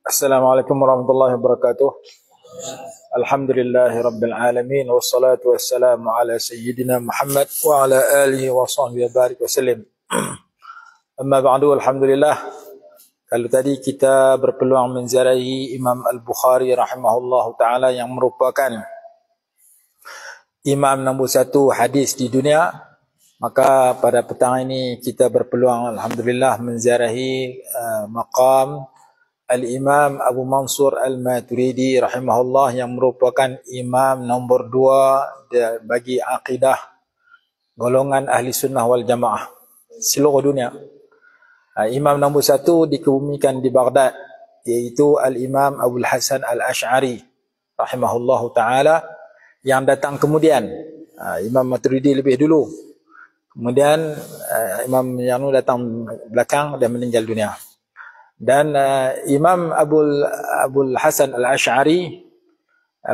Assalamualaikum warahmatullahi wabarakatuh. Alhamdulillahi rabbil alamin wassalatu wassalamu ala sayyidina Muhammad wa ala alihi wa sahbihi barik wasallim. Amma ba'du, alhamdulillah. Kalau tadi kita berpeluang menziarahi Imam Al-Bukhari rahimahullahu taala yang merupakan imam nombor 1 hadis di dunia, maka pada petang ini kita berpeluang alhamdulillah menziarahi maqam Al-Imam Abu Mansur Al-Maturidi rahimahullah yang merupakan imam nombor 2 bagi akidah golongan ahli sunnah wal jamaah seluruh dunia. Imam nombor 1 dikebumikan di Baghdad, iaitu Al-Imam Abul Hasan Al-Ash'ari rahimahullahu ta'ala, yang datang kemudian. Imam Maturidi lebih dulu, kemudian Imam yang datang belakang dan meninggal dunia. Dan Imam Abul Hasan Al-Ash'ari,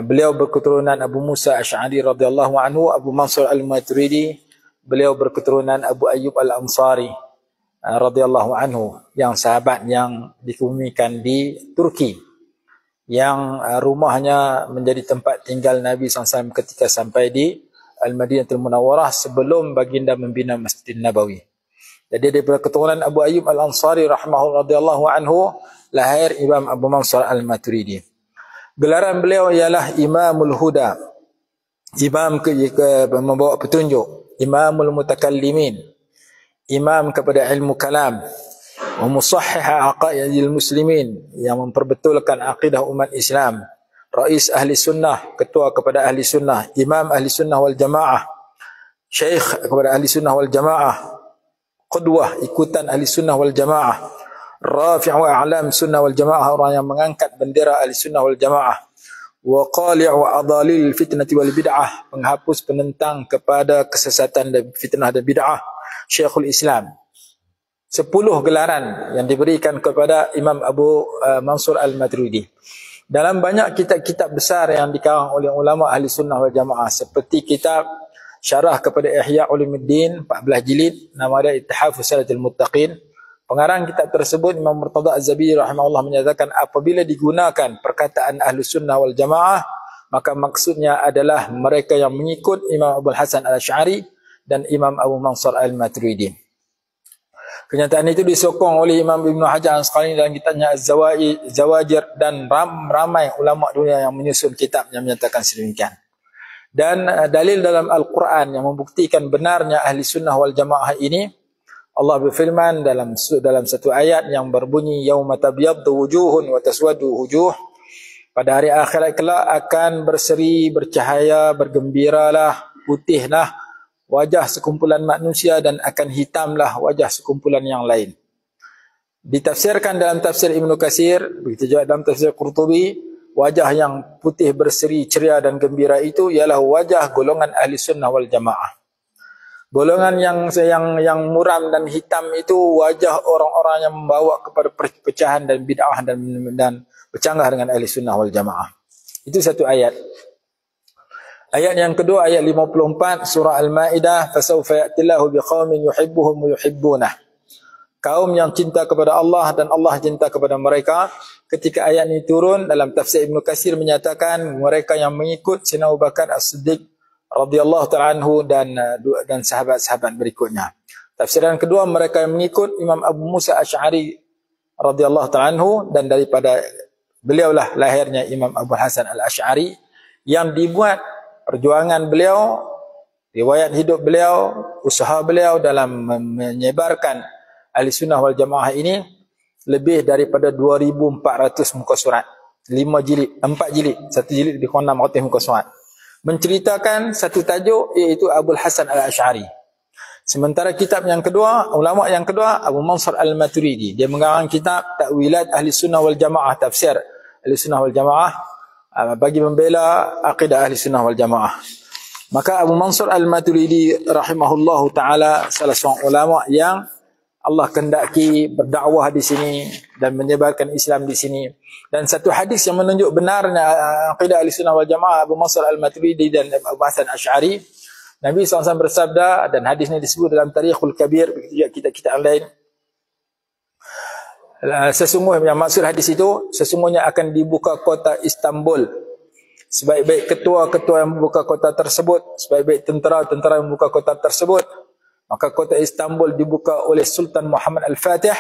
beliau berketurunan Abu Musa Ash'ari radhiyallahu anhu. Abu Mansur Al-Maturidi, beliau berketurunan Abu Ayyub Al-Ansari radhiyallahu anhu, yang sahabat yang dikebumikan di Turki, yang rumahnya menjadi tempat tinggal Nabi SAW ketika sampai di Al-Madinatul Munawwarah sebelum baginda membina Masjid Nabawi. Jadi daripada keturunan Abu Ayyub Al-Ansari radhiyallahu anhu lahir Imam Abu Mansur Al-Maturidi. Gelaran beliau ialah Imamul Huda, imam membawa petunjuk, Imamul Mutakallimin, imam kepada ilmu kalam, wa musahhiha aqaidil muslimin, yang memperbetulkan akidah umat Islam, Rais Ahli Sunnah, ketua kepada Ahli Sunnah, Imam Ahli Sunnah wal Jamaah, Syekh kepada Ahli Sunnah wal Jamaah, qudwah ikutan Ahli Sunnah wal Jamaah, rafi'u a'lam Sunnah wal Jamaah, orang yang mengangkat bendera Ahli Sunnah wal Jamaah, wa qali'u adalil fitnati wal bid'ah, penghapus penentang kepada kesesatan dan fitnah dan bid'ah, Syekhul Islam. 10 gelaran yang diberikan kepada Imam Abu Mansur Al-Maturidi. Dalam banyak kitab-kitab besar yang dikarang oleh ulama Ahli Sunnah wal Jamaah, seperti kitab Syarah kepada Ihya Ulumuddin 14 jilid, nama dia Ittihaf Usalatul Muttaqin. Pengarang kitab tersebut Imam Murtada Az-Zabiri rahimahullah menyatakan, apabila digunakan perkataan Ahli Sunnah wal Jamaah, maka maksudnya adalah mereka yang mengikut Imam Abul Hasan Al-Ash'ari dan Imam Abu Mansur Al-Maturidi. Kenyataan itu disokong oleh Imam Ibn Hajar Al-Asqalani dalam kitabnya Az-Zawajir, dan ramai ulama dunia yang menyusun kitab yang menyatakan sedemikian. Dan dalil dalam Al-Quran yang membuktikan benarnya Ahli Sunnah wal Jamaah ini, Allah berfirman dalam satu ayat yang berbunyi, yauma tabyaddu wujuhun wa taswaddu wujuh, pada hari akhirat kelak akan berseri, bercahaya, bergembiralah, putihlah wajah sekumpulan manusia dan akan hitamlah wajah sekumpulan yang lain. Ditafsirkan dalam tafsir Ibn Katsir, begitu juga dalam tafsir Qurtubi, wajah yang putih berseri ceria dan gembira itu ialah wajah golongan Ahli Sunnah wal Jamaah. Golongan yang muram dan hitam itu wajah orang-orang yang membawa kepada perpecahan dan bid'ah dan bercanggah dengan Ahli Sunnah wal Jamaah. Itu satu ayat. Ayat yang kedua, ayat 54 surah Al-Maidah, fasawfa ya'tillahu biqaumin yuhibbuhum wa yuhibbunah. Kaum yang cinta kepada Allah dan Allah cinta kepada mereka. Ketika ayat ini turun, dalam tafsir Ibn Katsir menyatakan mereka yang mengikut Sayyidina Abu Bakar As-Siddiq radhiyallahu ta'ala anhu dan sahabat-sahabat berikutnya. Tafsiran kedua, mereka yang mengikut Imam Abu Musa Ash'ari radhiyallahu ta'ala anhu, dan daripada beliaulah lahirnya Imam Abu Hasan Al-Ash'ari, yang dibuat perjuangan beliau, riwayat hidup beliau, usaha beliau dalam menyebarkan Ahli Sunnah wal Jamaah ini lebih daripada 2,400 muka surat, 4 jilid, 1 jilid lebih kurang 600 muka surat, menceritakan satu tajuk, iaitu Abul Hasan Al-Ash'ari. Sementara kitab yang kedua, ulama yang kedua, Abu Mansur Al-Maturidi, dia mengarang kitab Ta'wilat Ahli Sunnah wal Jamaah, tafsir Ahli Sunnah wal Jamaah, bagi membela akidah Ahli Sunnah wal Jamaah. Maka Abu Mansur Al-Maturidi rahimahullahu ta'ala salah seorang ulama yang Allah kehendaki berdakwah di sini dan menyebarkan Islam di sini. Dan satu hadis yang menunjuk benarnya akidah Ahli Sunnah wal Jamaah Abu Mansur Al-Maturidi dan Abu Hasan Ash'ari, Nabi SAW bersabda, dan hadis ini disebut dalam Tarikhul Kabir, begitu juga kitab-kitab lain, Sesungguhnya maksud hadis itu, sesungguhnya akan dibuka kota Istanbul. Sebaik-baik ketua-ketua yang membuka kota tersebut, sebaik-baik tentera-tentera yang membuka kota tersebut, maka kota Istanbul dibuka oleh Sultan Muhammad Al-Fatih.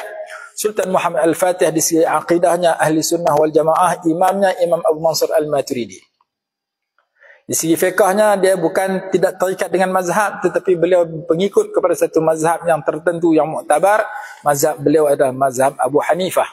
Sultan Muhammad Al-Fatih di segi akidahnya ahli sunnah wal jamaah, imamnya Imam Abu Mansur Al-Maturidi. Di segi fiqahnya dia bukan tidak terikat dengan mazhab, tetapi beliau pengikut kepada satu mazhab yang tertentu yang muktabar. Mazhab beliau adalah mazhab Abu Hanifah.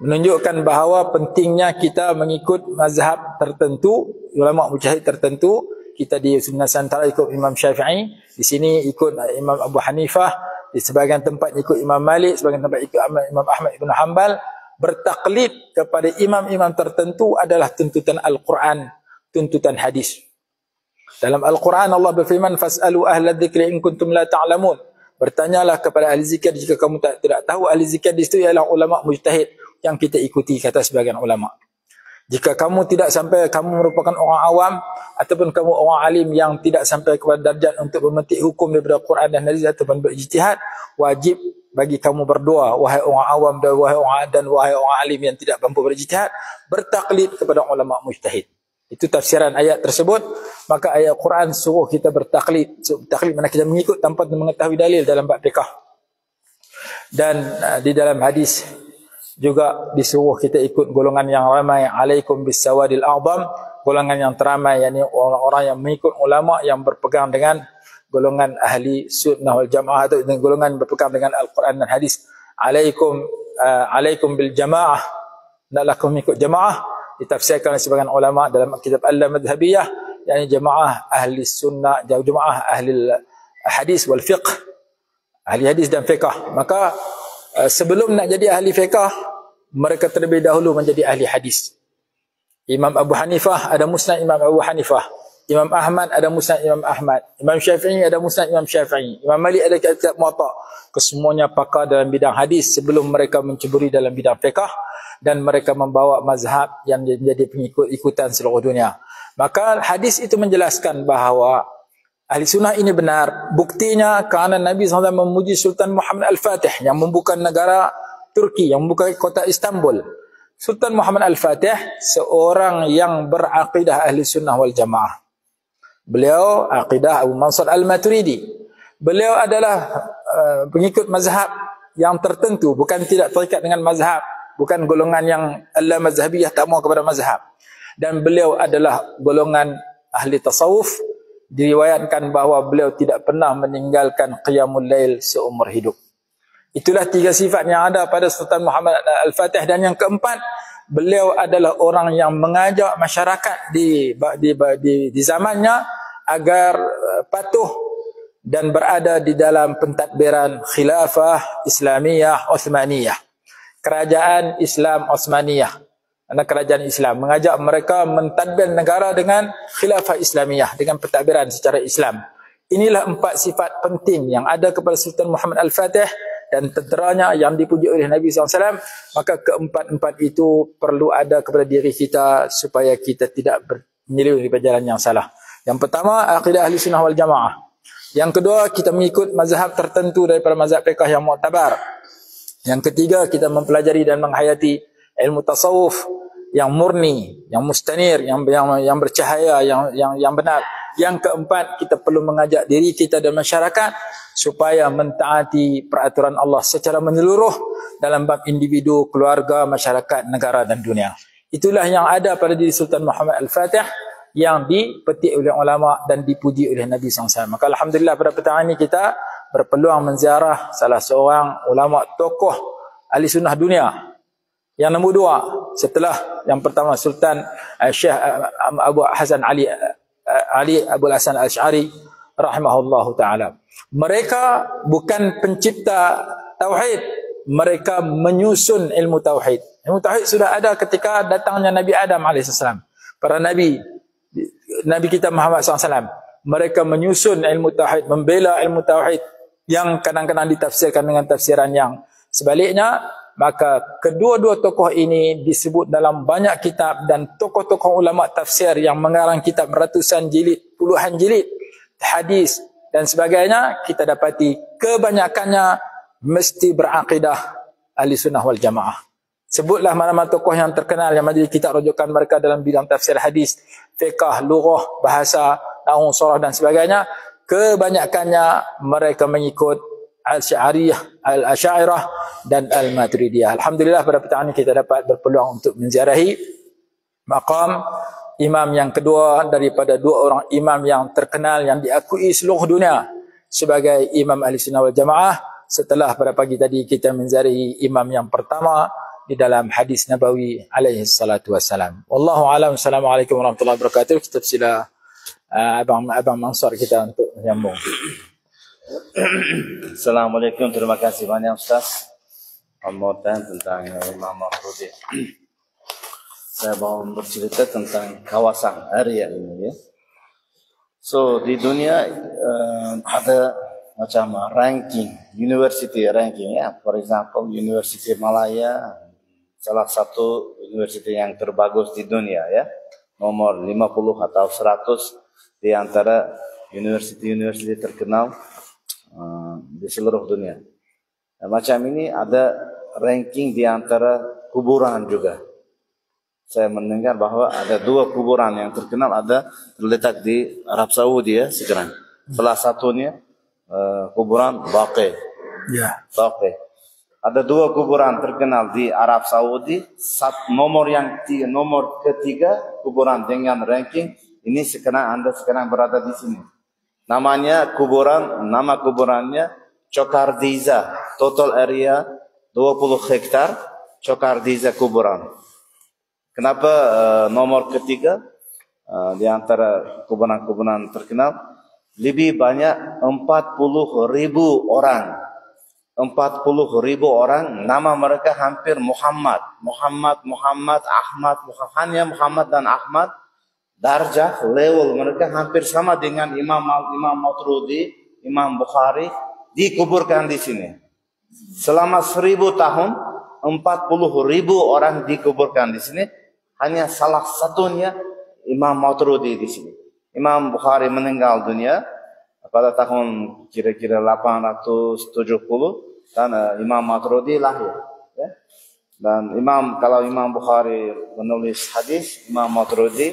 Menunjukkan bahawa pentingnya kita mengikut mazhab tertentu, ulama mujtahid tertentu. Kita di Nusantara ikut Imam Syafi'i, di sini ikut Imam Abu Hanifah, di sebagian tempat ikut Imam Malik, sebagian tempat ikut Imam Ahmad ibn Hanbal. Bertaklid kepada imam-imam tertentu adalah tuntutan Al-Quran, tuntutan hadis. Dalam Al-Quran Allah berfirman, "Fas'alu ahla dzikri in kuntum la ta'lamun." Bertanyalah kepada ahli zikir jika kamu tidak tahu. Ahli zikir di situ ialah ulama mujtahid yang kita ikuti, kata sebagian ulama. Jika kamu tidak sampai, kamu merupakan orang awam ataupun kamu orang alim yang tidak sampai kepada darjat untuk memetik hukum daripada Quran dan hadis ataupun berijtihad, wajib bagi kamu berdoa, wahai orang awam dan wahai orang alim yang tidak mampu berijtihad, bertaklid kepada ulama mujtahid. Itu tafsiran ayat tersebut. Maka ayat Quran suruh kita bertaklid. Taklid mana kita mengikut tanpa mengetahui dalil dalam bab fiqh. Dan di dalam hadis juga disuruh kita ikut golongan yang ramai, alaikum bisawadil a'zam, golongan yang teramai, yakni orang-orang yang mengikut ulama yang berpegang dengan golongan ahli sunnah wal jamaah, atau dengan golongan berpegang dengan Al-Quran dan hadis. Alaikum bil jamaah, hendaklah kamu mengikut jamaah. Ditafsirkan oleh sebagian ulama dalam kitab Al-Madhhabiyah, yakni jamaah ahli sunnah, jamaah ahli hadis wal fiqh, ahli hadis dan fiqh. Maka sebelum nak jadi ahli fiqh, mereka terlebih dahulu menjadi ahli hadis. Imam Abu Hanifah ada musnad Imam Abu Hanifah, Imam Ahmad ada musnad Imam Ahmad, Imam Syafi'i ada musnad Imam Syafi'i, Imam Malik ada kitab Muwatta. Kesemuanya pakar dalam bidang hadis sebelum mereka menceburi dalam bidang fiqh, dan mereka membawa mazhab yang menjadi pengikut-ikutan seluruh dunia. Maka hadis itu menjelaskan bahawa ahli sunnah ini benar. Buktinya kerana Nabi SAW memuji Sultan Muhammad Al-Fatih yang membuka negara Turki, yang membuka kota Istanbul. Sultan Muhammad Al-Fatih seorang yang beraqidah ahli sunnah wal jamaah. Beliau aqidah Abu Mansur Al-Maturidi. Beliau adalah pengikut mazhab yang tertentu, bukan tidak terikat dengan mazhab. Bukan golongan yang al-mazhabiyah, tak mau kepada mazhab. Dan beliau adalah golongan ahli tasawuf. Diriwayatkan bahawa beliau tidak pernah meninggalkan qiyamul lail seumur hidup. Itulah tiga sifat yang ada pada Sultan Muhammad Al-Fatih. Dan yang keempat, beliau adalah orang yang mengajak masyarakat di zamannya agar patuh dan berada di dalam pentadbiran khilafah Islamiyah Uthmaniyah. Kerajaan Islam Osmaniyah, anak kerajaan Islam, mengajak mereka mentadbir negara dengan khilafah Islamiyah, dengan pentadbiran secara Islam. Inilah empat sifat penting yang ada kepada Sultan Muhammad Al-Fatih dan tenteranya yang dipuji oleh Nabi SAW. Maka keempat-empat itu perlu ada kepada diri kita supaya kita tidak menyeleweng di jalan yang salah. Yang pertama, akidah ahli sunnah wal jamaah. Yang kedua, kita mengikut mazhab tertentu daripada mazhab fiqh yang mu'tabar. Yang ketiga, kita mempelajari dan menghayati ilmu tasawuf yang murni, yang mustanir, yang bercahaya, yang benar. Yang keempat, kita perlu mengajak diri kita dan masyarakat supaya mentaati peraturan Allah secara menyeluruh dalam bab individu, keluarga, masyarakat, negara dan dunia. Itulah yang ada pada diri Sultan Muhammad Al-Fatih yang dipetik oleh ulama dan dipuji oleh Nabi SAW. Maka alhamdulillah pada petang ini kita berpeluang menziarah salah seorang ulama tokoh ahli sunnah dunia. Yang nombor dua, setelah yang pertama Sultan Syekh Abu Hasan Ali Abul Hasan Al-Asy'ari rahimahullahu taala. Mereka bukan pencipta tauhid, mereka menyusun ilmu tauhid. Ilmu tauhid sudah ada ketika datangnya Nabi Adam alaihissalam. Para nabi kita Muhammad SAW, mereka menyusun ilmu tauhid, membela ilmu tauhid yang kadang-kadang ditafsirkan dengan tafsiran yang sebaliknya. Maka kedua-dua tokoh ini disebut dalam banyak kitab, dan tokoh-tokoh ulama tafsir yang mengarang kitab ratusan jilid, puluhan jilid, hadis dan sebagainya, kita dapati kebanyakannya mesti berakidah ahli sunnah wal jamaah. Sebutlah mana-mana tokoh yang terkenal yang majlis kita rujukan mereka dalam bidang tafsir hadis, fiqh, lughah, bahasa, nahwu, sharah dan sebagainya. Kebanyakannya mereka mengikut Al-Sya'ariyah, Al-Asy'ariyah dan Al-Maturidiyah. Alhamdulillah pada petang ini kita dapat berpeluang untuk menziarahi maqam imam yang kedua daripada dua orang imam yang terkenal yang diakui seluruh dunia sebagai imam ahli sunnah wal jamaah. Setelah pada pagi tadi kita menziarahi imam yang pertama di dalam hadis Nabawi alaihi salatu wassalam. Wallahu a'lam. Assalamualaikum warahmatullahi wabarakatuh. Kita sila Abang Mansur kita untuk menyambung. Assalamualaikum, terima kasih banyak Ustaz Al-Mu'tan tentang Imam Maturidi. Saya mau bercerita tentang kawasan area ini ya. So di dunia ada macam ranking, university ranking ya. For example, University Malaya salah satu university yang terbagus di dunia ya. Nomor 50 atau 100 di antara university terkenal di seluruh dunia. Nah, macam ini ada ranking di antara kuburan juga. Saya mendengar bahwa ada dua kuburan yang terkenal terletak di Arab Saudi ya sekarang. Salah satunya kuburan Baqi. Ya. Baqi. Ada dua kuburan terkenal di Arab Saudi. Nomor ketiga kuburan dengan ranking ini Anda sekarang berada di sini. Nama kuburannya Chokardiza. Total area 20 hektar. Chokardiza kuburan. Kenapa nomor ketiga di antara kuburan-kuburan terkenal? Lebih banyak 40.000 orang. 40.000 orang, nama mereka hampir Muhammad, Ahmad, hanya Muhammad dan Ahmad. Darjah level mereka hampir sama dengan Imam Maturidi, Imam Bukhari, dikuburkan di sini. Selama 1000 tahun, 40.000 orang dikuburkan di sini. Hanya salah satunya Imam Maturidi di sini. Imam Bukhari meninggal dunia pada tahun kira-kira 870 dan Imam Maturidi lahir. Ya. Dan kalau Imam Bukhari menulis hadis, Imam Maturidi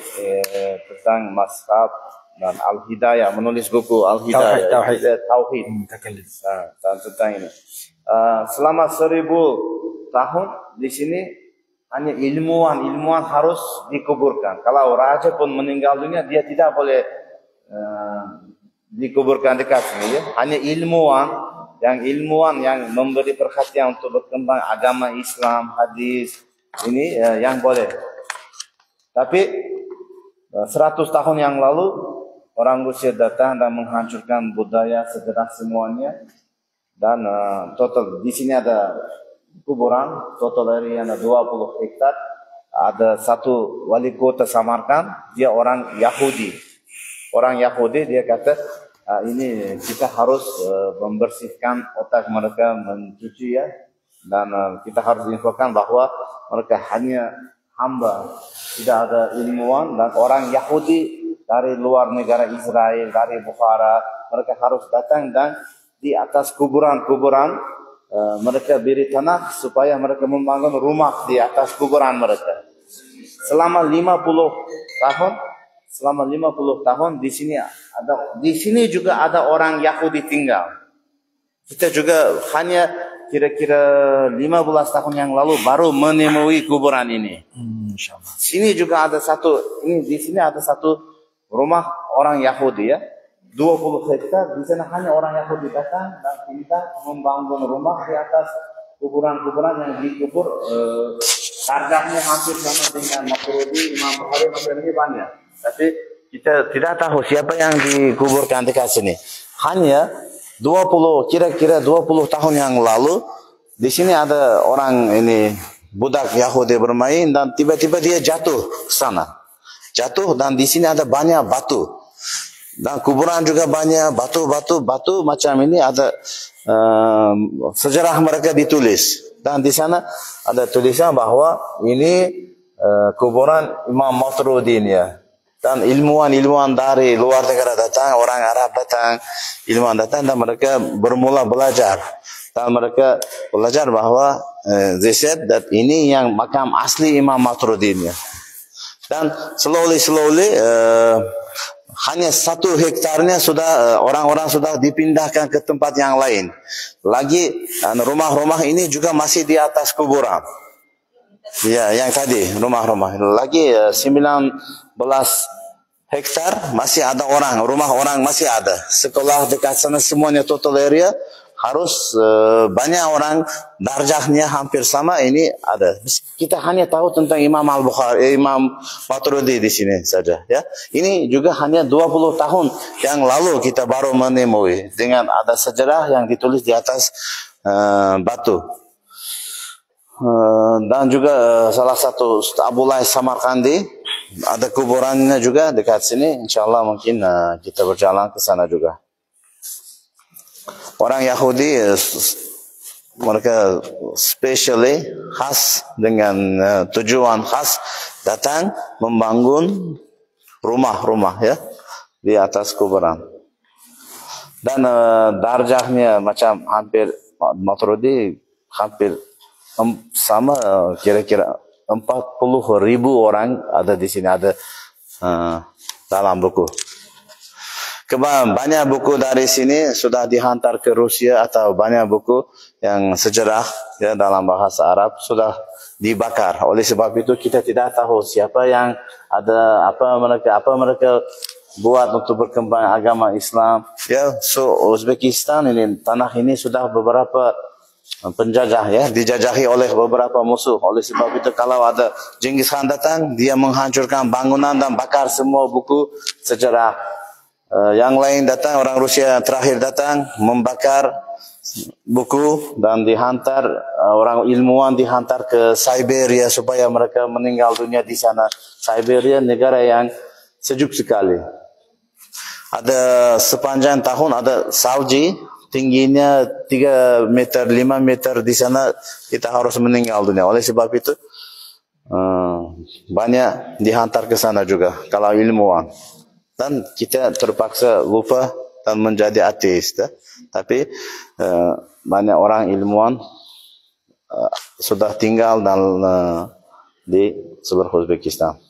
tentang mazhab dan Al-Hidayah, menulis buku Al-Hidayah, Tauhid. Dan tentang ini. Selama 1000 tahun di sini hanya ilmuwan harus dikuburkan. Kalau raja pun meninggal dunia, dia tidak boleh dikuburkan dekat sini. Ya. Hanya ilmuwan yang memberi perhatian untuk berkembang agama Islam, hadis ini yang boleh. Tapi 100 tahun yang lalu orang Rusia datang dan menghancurkan budaya sejarah semuanya. Dan total di sini ada kuburan, total area 20 hektar. Ada satu wali kota Samarkand, dia orang Yahudi. Orang Yahudi dia kata ini kita harus membersihkan otak mereka, mencuci ya, dan kita harus infokan bahwa mereka hanya hamba, tidak ada ilmuwan, dan orang Yahudi dari luar negara Israel, dari Bukhara, mereka harus datang dan di atas kuburan-kuburan mereka beri tanah supaya mereka membangun rumah di atas kuburan mereka. Selama 50 tahun di sini juga ada orang Yahudi tinggal. Kita juga hanya kira-kira 15 tahun yang lalu baru menemui kuburan ini. Insyaallah. Di sini ada satu rumah orang Yahudi ya. 20 hektar, di sana hanya orang Yahudi datang dan minta membangun rumah di atas kuburan-kuburan yang dikubur. Harganya hampir sama dengan Maturidi, Imam Bukhari, macam ini banyak. Tapi kita tidak tahu siapa yang dikuburkan dekat sini. Hanya kira-kira 20 tahun yang lalu di sini ada orang ini budak Yahudi bermain dan tiba-tiba dia jatuh ke sana. Jatuh dan di sini ada banyak batu. Dan kuburan juga banyak batu macam ini ada sejarah mereka ditulis. Dan di sana ada tulisan bahwa ini kuburan Imam Maturidi ya. Dan ilmuwan dari luar negara datang, orang Arab datang, ilmuwan datang dan mereka bermula belajar Dan mereka belajar bahawa they said that ini yang makam asli Imam Maturidin. Dan slowly hanya 1 hektarnya sudah orang-orang sudah dipindahkan ke tempat yang lain. Lagi rumah-rumah ini juga masih di atas kuburan. Ya, yang tadi rumah-rumah. Lagi 19 hektar masih ada orang, rumah orang masih ada. Sekolah dekat sana semuanya total area harus banyak orang, darjahnya hampir sama ini ada. Kita hanya tahu tentang Imam Al-Bukhari, Imam Maturidi di sini saja. Ya, ini juga hanya 20 tahun yang lalu kita baru menemui dengan ada sejarah yang ditulis di atas batu. Dan juga salah satu Abullah Samarkandi ada kuburannya juga dekat sini. Insyaallah mungkin kita berjalan ke sana juga. Orang Yahudi mereka specially khas dengan tujuan khas datang membangun rumah-rumah ya di atas kuburan. Dan darjahnya macam hampir Maturidi hampir sama kira-kira 40.000 orang ada di sini ada dalam buku. Banyak buku dari sini sudah dihantar ke Rusia atau banyak buku yang sejarah ya dalam bahasa Arab sudah dibakar. Oleh sebab itu kita tidak tahu siapa yang ada apa mereka buat untuk berkembang agama Islam. Ya, so Uzbekistan ini tanah ini sudah beberapa penjajah ya, dijajahi oleh beberapa musuh. Oleh sebab itu kalau ada Genghis Khan datang, dia menghancurkan bangunan dan bakar semua buku sejarah. Yang lain datang, orang Rusia terakhir datang membakar buku dan dihantar orang ilmuwan dihantar ke Siberia supaya mereka meninggal dunia di sana. Siberia negara yang sejuk sekali. Ada sepanjang tahun ada salji tingginya 3 meter, 5 meter di sana kita harus meninggal dunia. Oleh sebab itu banyak dihantar ke sana juga kalau ilmuwan. Dan kita terpaksa lupa dan menjadi ateis. Tapi banyak orang ilmuwan sudah tinggal di seluruh Uzbekistan.